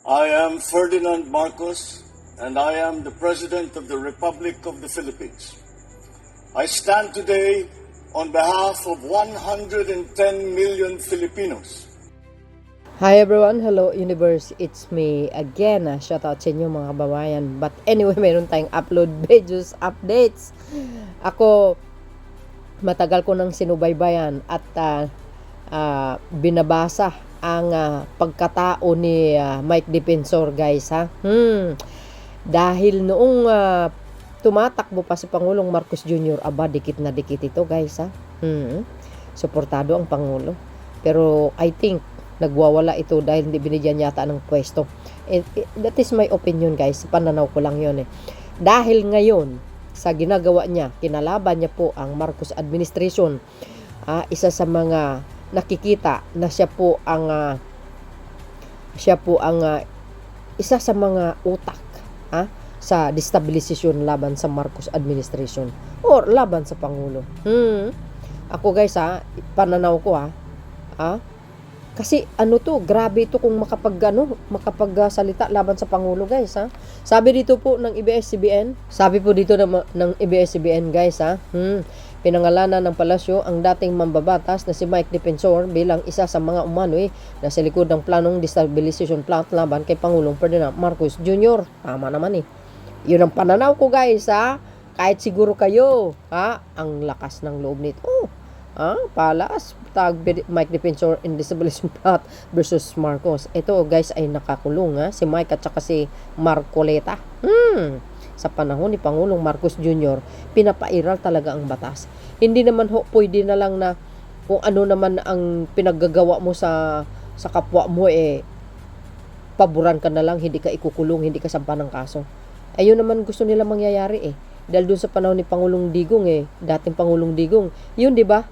I am Ferdinand Marcos, and I am the President of the Republic of the Philippines. I stand today on behalf of 110 million Filipinos. Hi everyone, hello universe, it's me again. Shout out sa inyo mga kababayan. But anyway, meron tayong upload videos, updates. Ako, matagal ko nang sinubaybayan at binabasa ang pagkatao ni Mike Defensor, guys, ha. Dahil noong tumatakbo pa si Pangulong Marcos Jr., dikit na dikit ito, guys, ha. Suportado ang Pangulo. Pero I think nagwawala ito dahil hindi binigyan yata ng pwesto. That is my opinion, guys. Pananaw ko lang yun, eh. Dahil ngayon, sa ginagawa niya, kinalaban niya po ang Marcos administration. Isa sa mga nakikita na siya po ang isa sa mga utak sa destabilisasyon laban sa Marcos administration or laban sa Pangulo. Ako, guys, pananaw ko, kasi grabe ito kung makapagsalita laban sa Pangulo, guys, ha. Sabi dito po ng ABS-CBN, ng ABS-CBN, guys, ha. Pinangalanan ng palasyo ang dating mambabatas na si Mike Defensor bilang isa sa mga umano'y na sa likod ng planong destabilization plot laban kay Pangulong Ferdinand Marcos Jr. Tama naman, eh. Yun ang pananaw ko, guys, ha. Kahit siguro kayo, ang lakas ng loob nito. Palas, Mike Defensor in destabilization plot versus Marcos. Ito, guys, ay nakakulong, si Mike at saka si Marcoleta. Sa panahon ni Pangulong Marcos Jr., pinapairal talaga ang batas. Hindi naman pwede na lang na kung ano naman ang pinaggagawa mo sa kapwa mo, paboran ka na lang, hindi ka ikukulong, hindi ka sampa ng kaso. Ayun naman gusto nila mangyayari, dahil dun sa panahon ni Pangulong Digong, dating Pangulong Digong. Yun, di ba?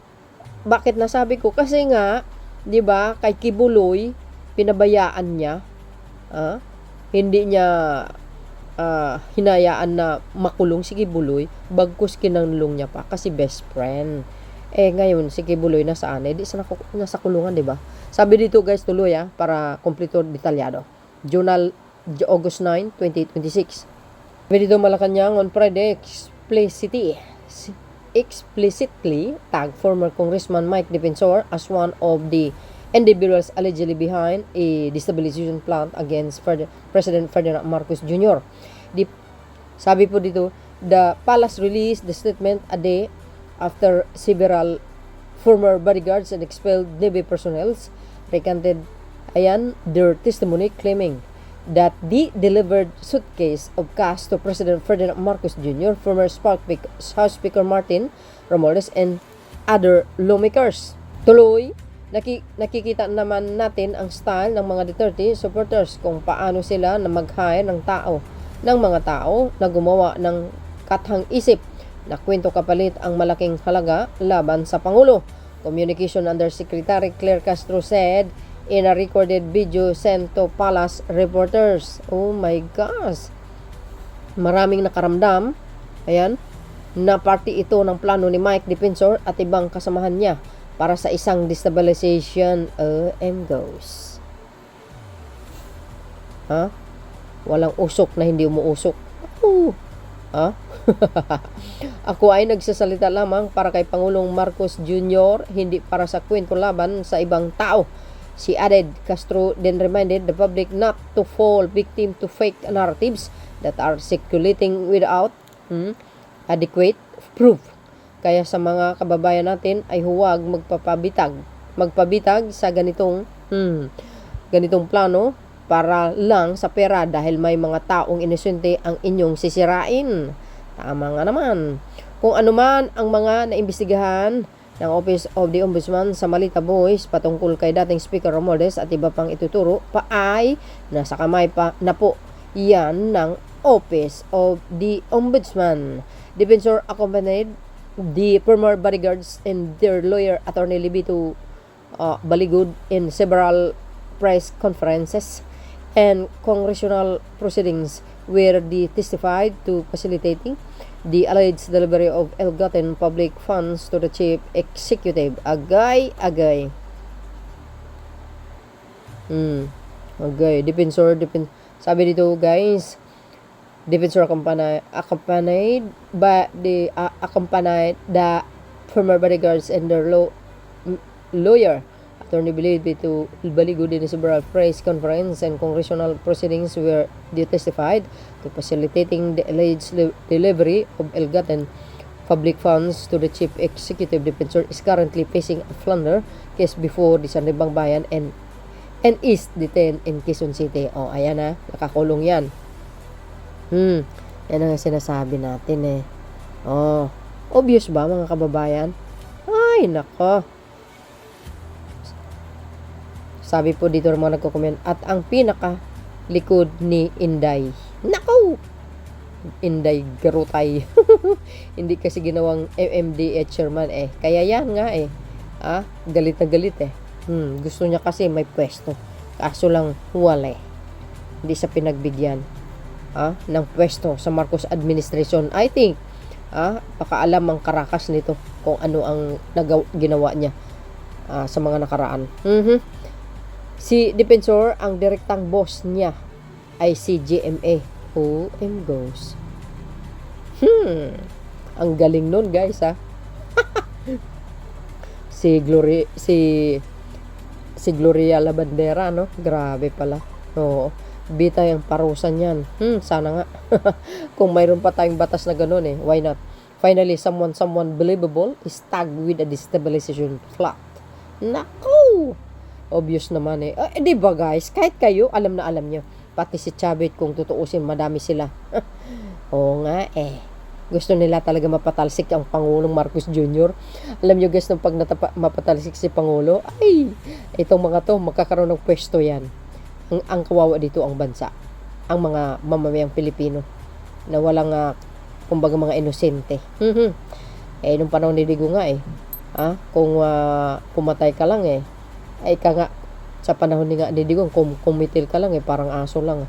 Bakit nasabi ko? Kasi nga, di ba, kay Kibuloy, pinabayaan niya, hindi niya hinayaan na makulong si Kibuloy, bagkus kinanulong niya pa kasi best friend. Ngayon si Kibuloy nasaan? Di nasa kulungan, di ba? Sabi dito, guys, tuloy, para kompleto detalyado. Journal, August 9, 2026. Sabi dito, Malacanang on Friday explicitly tagged former Congressman Mike Defensor as one of the individuals allegedly behind a destabilization plot against President Ferdinand Marcos Jr. Sabi po dito, the palace released the statement a day after several former bodyguards and expelled Navy personnel recanted their testimony, claiming that the delivered suitcase of cash to President Ferdinand Marcos Jr., former House Speaker Martin Romualdez, and other lawmakers. Tuloy, nakikita naman natin ang style ng mga Duterte supporters kung paano sila na mag-hire ng mga tao na gumawa ng kathang isip na kwento kapalit ang malaking halaga laban sa Pangulo. Communication Undersecretary Claire Castro said in a recorded video sent to Palace reporters. Oh my gosh! Maraming nakaramdam, na party ito ng plano ni Mike Defensor at ibang kasamahan niya para sa isang destabilization goes. Walang usok na hindi umuusok. Ako ay nagsasalita lamang para kay Pangulong Marcos Jr., hindi para sa kwento laban sa ibang tao. She added, Castro then reminded the public not to fall victim to fake narratives that are circulating without adequate proof. Kaya sa mga kababayan natin ay huwag magpabitag sa ganitong plano para lang sa pera dahil may mga taong inosente ang inyong sisirain. Tama nga naman. Kung ano man ang mga naimbestigahan ng Office of the Ombudsman sa Malita Boys patungkol kay dating Speaker Romualdez at iba pang ituturo ay nasa kamay pa na po yan ng Office of the Ombudsman. Defensor accompanied the former bodyguards and their lawyer Attorney Libito Baligud in several press conferences and congressional proceedings where they testified to facilitating the alleged delivery of ill-gotten public funds to the chief executive. Agay. Okay, sabi dito guys, defensor accompanied the former bodyguards and their lawyer, Attorney Baligo in several press conference and congressional proceedings where they testified to facilitating the alleged delivery of ill-gotten public funds to the chief executive. Defensor is currently facing a plunder case before the Sanibang Bayan and is detained in Quezon City. Oh, ayan na, nakakulong yan. Yan ang sinasabi natin eh. Oh, obvious ba mga kababayan? Ay, nako. Sabi po dito ng mga nagko-comment, at ang pinaka likod ni Inday. Nako! Inday Garutay. Hindi kasi ginawang MMDA chairman eh. Kaya yan nga eh. Galit na galit eh. Gusto niya kasi may pwesto. Kaso lang wala eh. Hindi sa pinagbigyan ng pwesto sa Marcos administration. I think pakaalam ang karakas nito kung ano ang ginawa niya sa mga nakaraan. Si Defensor, ang direktang boss niya ay si GMA. OM goes. Ang galing nun guys si Gloria Labandera, no? Grabe pala. Oo. Bitay ang parusan yan. Sana nga. Kung mayroon pa tayong batas na ganun eh. Why not? Finally, someone believable is tagged with a destabilization plot. Naku! Obvious naman eh. Di ba guys? Kahit kayo, alam na alam nyo. Pati si Chavit, kung tutuusin, madami sila. Oo nga eh. Gusto nila talaga mapatalsik ang Pangulong Marcos Jr. Alam nyo guys, nung pag mapatalsik si Pangulo, ay, itong mga to, magkakaroon ng pwesto yan. Ang kawawa dito ang bansa. Ang mga mamamayang Pilipino na walang, kumbaga mga inosente. Nung panahon ni Digo nga eh. Kung pumatay ka lang eh. Ay ka nga, sa panahon ni Digo, kumitil ka lang eh, parang aso lang.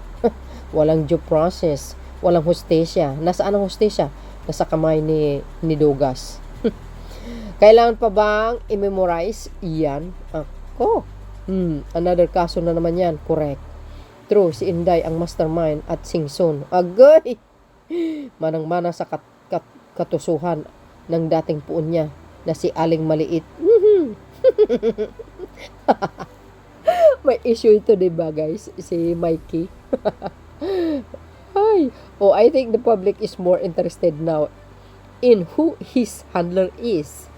Walang due process, walang hostesya. Nasaan ang hostesya? Nasa kamay ni Dugas. Kailangan pa bang i-memorize? Iyan. Ako. Another kaso na naman yan. Correct. True, si Inday ang mastermind at Singson. Agay! Manang-mana sa katusuhan ng dating puon niya na si Aling Maliit. May issue ito, diba guys? Si Mikey. I think the public is more interested now in who his handler is.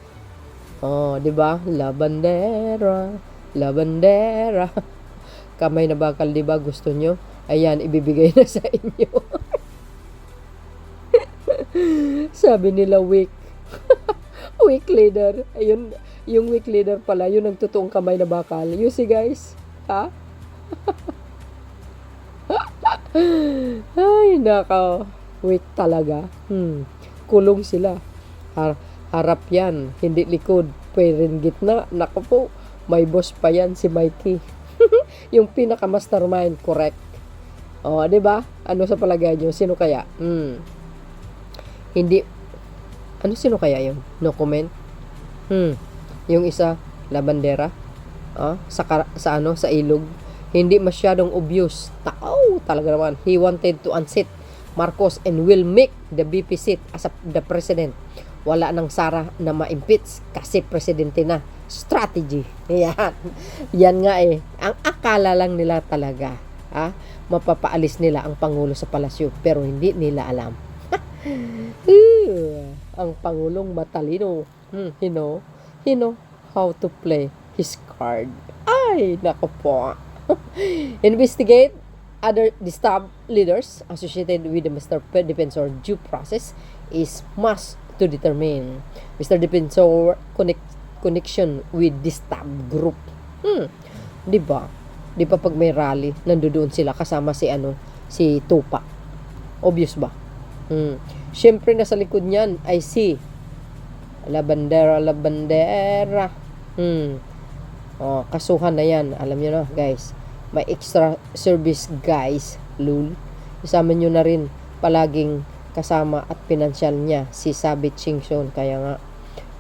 Diba? Labandera. Kamay na bakal, diba? Gusto nyo? Ayan, ibibigay na sa inyo. Sabi nila weak. Weak leader. Ayun, yung weak leader pala, yun ang totoong kamay na bakal. You see guys? Ay, naka. Weak talaga. Kulong sila. Harap yan. Hindi likod. Pwedeng gitna. Naku po. May boss pa yan si Mikey. Yung pinaka-mastermind. Correct. Diba? Ano sa palagay nyo? Sino kaya? Hindi. Sino kaya yun? No comment? Yung isa, Labandera. Sa ilog. Hindi masyadong obvious. Talaga naman. He wanted to unseat Marcos and will make the BP seat as the president. Wala nang Sara na ma-impeach kasi presidente na. Strategy. Yan nga eh. Ang akala lang nila talaga. Mapapaalis nila ang Pangulo sa palasyo pero hindi nila alam. Ang Pangulong matalino. He know how to play his card. Ay, nako po. Investigate other disturbed leaders associated with the Mr. Defensor due process is must to determine Mr. Defensor connection with disturbed group. Diba? Di ba pag may rally, nandoon sila kasama si Tupac. Obvious ba? Siyempre nasa likod niyan ay si Labandera. Kasuhan na yan. Alam niyo na, guys. May extra service, guys. Lul. Isama niyo na rin palaging kasama at pinansyal niya si Sabit Singson. Kaya nga,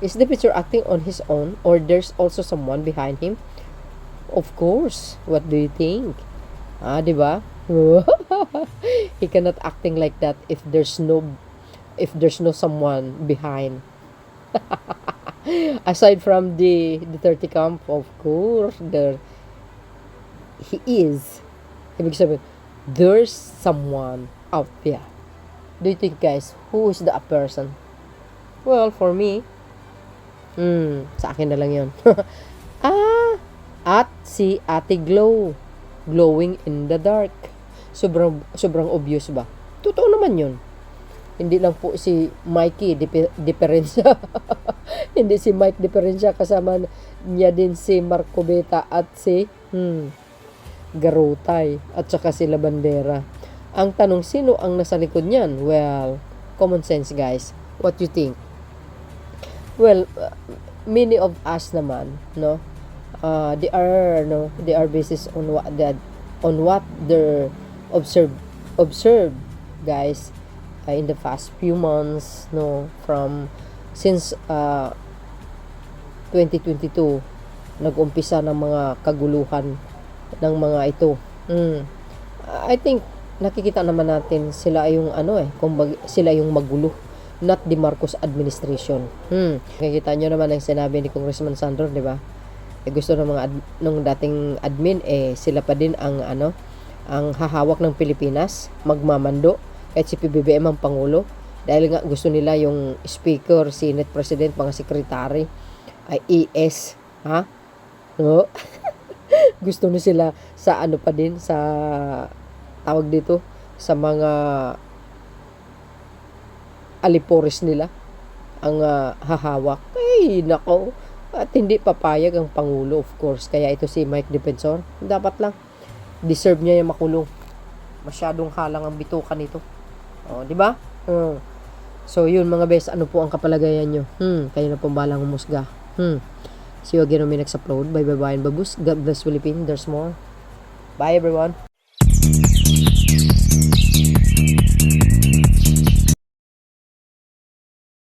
is the picture acting on his own or there's also someone behind him? Of course. What do you think? Ah, di ba? He cannot acting like that if there's no someone behind. Aside from the Duterte camp, of course, there he is. Ibig sabihin, there's someone out there. Do you think, guys, who is the person? Well, for me, sa akin na lang yun. At si Ate Glow. Glowing in the dark. Sobrang obvious ba? Totoo naman yun. Hindi lang po si Mikey diferensya. Hindi si Mike diferensya, kasama niya din si Marco Beta at si Garutay at saka si Labandera. Ang tanong, sino ang nasa likod niyan? Well, common sense, guys. What you think? Well, many of us naman, no, they are basis on what they observe, guys, in the past few months, no, since 2022 nag-umpisa ng mga kaguluhan ng mga ito. I think nakikita naman natin sila yung sila yung magulo, not the Marcos administration. Nakikita nyo naman ang sinabi ni Congressman Sandro, di ba? Gusto ng mga nung dating admin, sila pa din ang hahawak ng Pilipinas, magmamando kahit si PBBM ang pangulo, dahil nga gusto nila yung speaker, Senate President, mga secretary ay ES, ha? No? Gusto na sila sa pa din, sa tawag dito, sa mga alipores nila ang hahawak. Ay, nako. At hindi papayag ang Pangulo, of course. Kaya ito si Mike Defensor, dapat lang, deserve niya yung makulong. Masyadong halang ang bitukan nito. Di ba? So, yun mga best, ano po ang kapalagayan nyo? Kayo na po balang humusga. See you again on my next upload. Bye bye bye and babus. God bless Philippines. There's more. Bye everyone.